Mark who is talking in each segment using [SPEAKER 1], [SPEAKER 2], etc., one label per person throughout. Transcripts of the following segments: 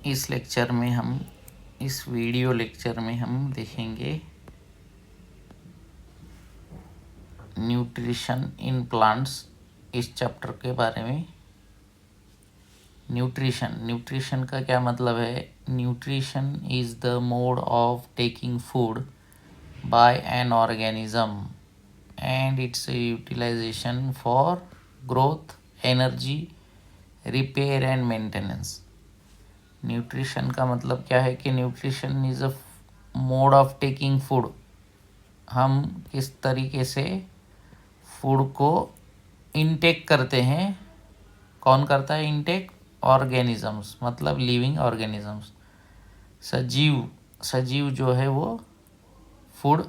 [SPEAKER 1] इस video lecture में हम देखेंगे न्यूट्रिशन इन प्लांट्स, इस चैप्टर के बारे में। न्यूट्रिशन का क्या मतलब है? Nutrition is the mode of taking food by an organism and its utilization for growth, energy, repair and maintenance. Nutrition का मतलब क्या है कि nutrition is a mode of taking food. हम किस तरीके से फूड को इनटेक करते हैं। कौन करता है इनटेक? ऑर्गेनिजम्स, मतलब लिविंग ऑर्गेनिजम्स। सजीव जो है वो फूड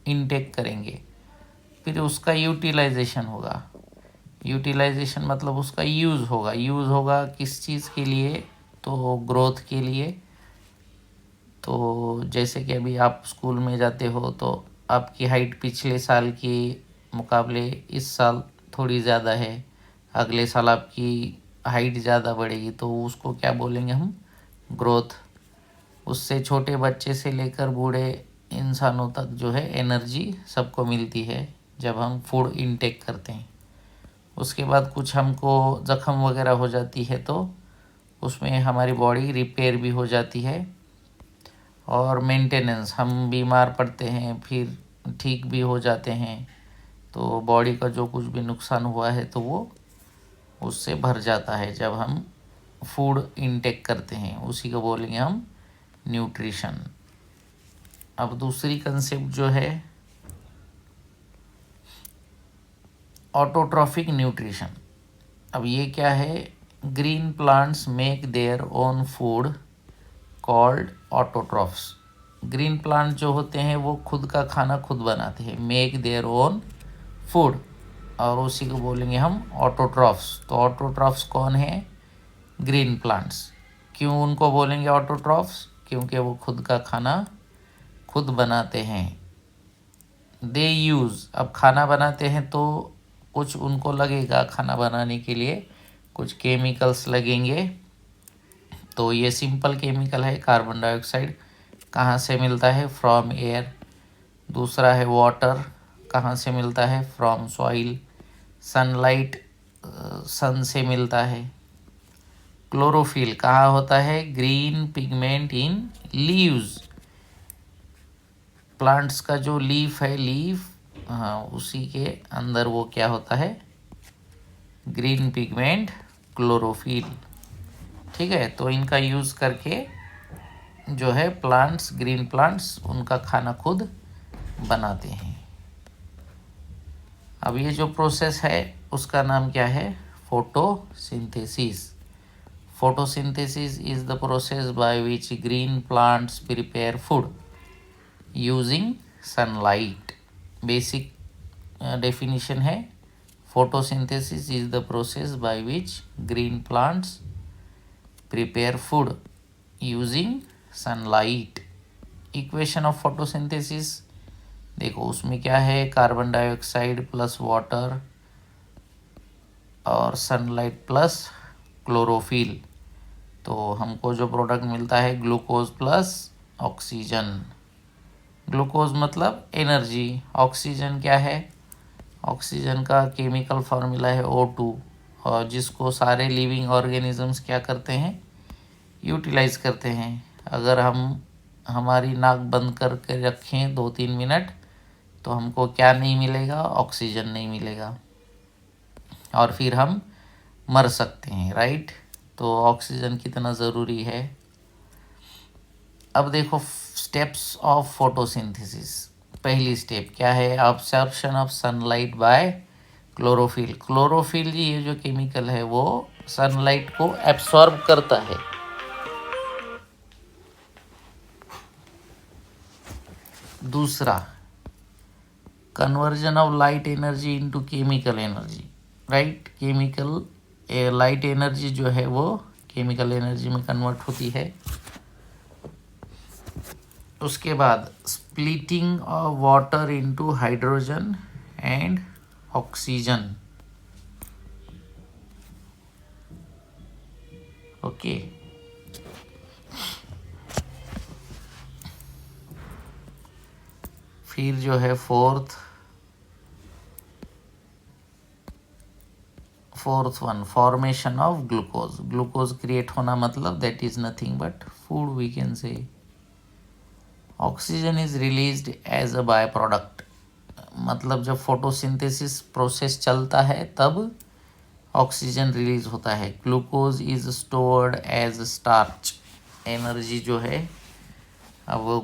[SPEAKER 1] इनटेक करेंगे, फिर उसका यूटिलाइजेशन होगा। यूटिलाइजेशन मतलब उसका यूज़ होगा किस चीज़ के लिए? तो ग्रोथ के लिए। तो जैसे कि अभी आप स्कूल में जाते हो तो आपकी हाइट पिछले साल के मुकाबले इस साल थोड़ी ज़्यादा है, अगले साल आपकी हाइट ज़्यादा बढ़ेगी, तो उसको क्या बोलेंगे हम? ग्रोथ। उससे छोटे बच्चे से लेकर बूढ़े इंसानों तक जो है एनर्जी सबको मिलती है जब हम फूड इनटेक करते हैं। उसके बाद कुछ हमको ज़ख्म वगैरह हो जाती है तो उसमें हमारी बॉडी रिपेयर भी हो जाती है, और मेंटेनेंस, हम बीमार पड़ते हैं फिर ठीक भी हो जाते हैं, तो बॉडी का जो कुछ भी नुकसान हुआ है तो वो उससे भर जाता है जब हम फूड इनटेक करते हैं। उसी को बोलेंगे हम न्यूट्रिशन। अब दूसरी कंसेप्ट जो है ऑटोट्रॉफिक न्यूट्रिशन। अब ये क्या है? Green plants make their own food called autotrophs. Green plant जो होते हैं वो खुद का खाना खुद बनाते हैं, मेक देयर ओन फूड, और उसी को बोलेंगे हम ऑटोट्रॉफ्स। तो ऑटोट्रॉफ्स कौन है? Green plants. क्यों उनको बोलेंगे ऑटोट्रॉफ्स? क्योंकि वो खुद का खाना खुद बनाते हैं। दे यूज़, अब खाना बनाते हैं तो कुछ उनको लगेगा, खाना बनाने के लिए कुछ केमिकल्स लगेंगे। तो ये सिंपल केमिकल है कार्बन डाइऑक्साइड। कहाँ से मिलता है? From air. दूसरा है वाटर, कहाँ से मिलता है? From soil. सनलाइट, सन से मिलता है। क्लोरोफिल कहाँ होता है? Green pigment in leaves. Plants का जो लीफ है, हाँ, उसी के अंदर वो क्या होता है? Green pigment, chlorophyll. ठीक है, तो इनका यूज़ करके जो है प्लांट्स, ग्रीन प्लांट्स उनका खाना खुद बनाते हैं। अब ये जो प्रोसेस है उसका नाम क्या है? Photosynthesis. Photosynthesis is the process by which green plants prepare food using sunlight. Basic definition है, photosynthesis is the process by which green plants prepare food using sunlight. Equation of photosynthesis देखो, उसमें क्या है? कार्बन डाइऑक्साइड प्लस वाटर और sunlight plus chlorophyll. तो हमको जो product मिलता है ग्लूकोज प्लस ऑक्सीजन। ग्लूकोज मतलब एनर्जी, ऑक्सीजन क्या है? ऑक्सीजन का केमिकल फार्मूला है O2, और जिसको सारे लिविंग ऑर्गेनिजम्स क्या करते हैं? यूटिलाइज करते हैं। अगर हम हमारी नाक बंद करके रखें 2-3 मिनट तो हमको क्या नहीं मिलेगा? ऑक्सीजन नहीं मिलेगा, और फिर हम मर सकते हैं, राइट? तो ऑक्सीजन कितना ज़रूरी है। अब देखो स्टेप्स ऑफ फोटोसिंथेसिस। पहली स्टेप क्या है? Absorption of sunlight bye chlorophyll. Chlorophyll ये जो केमिकल है वो सनलाइट को एब्सॉर्ब करता है। दूसरा, conversion of light energy into chemical energy, right? Light energy जो है वो केमिकल एनर्जी में कन्वर्ट होती है। उसके बाद splitting of water into hydrogen and oxygen. Okay, फिर जो है fourth one, formation of glucose. Glucose create होना मतलब that is nothing but food we can say. Oxygen is released as a by product, मतलब जब फोटोसिंथेसिस प्रोसेस चलता है तब ऑक्सीजन रिलीज होता है। Glucose is stored as starch, energy जो है अब वो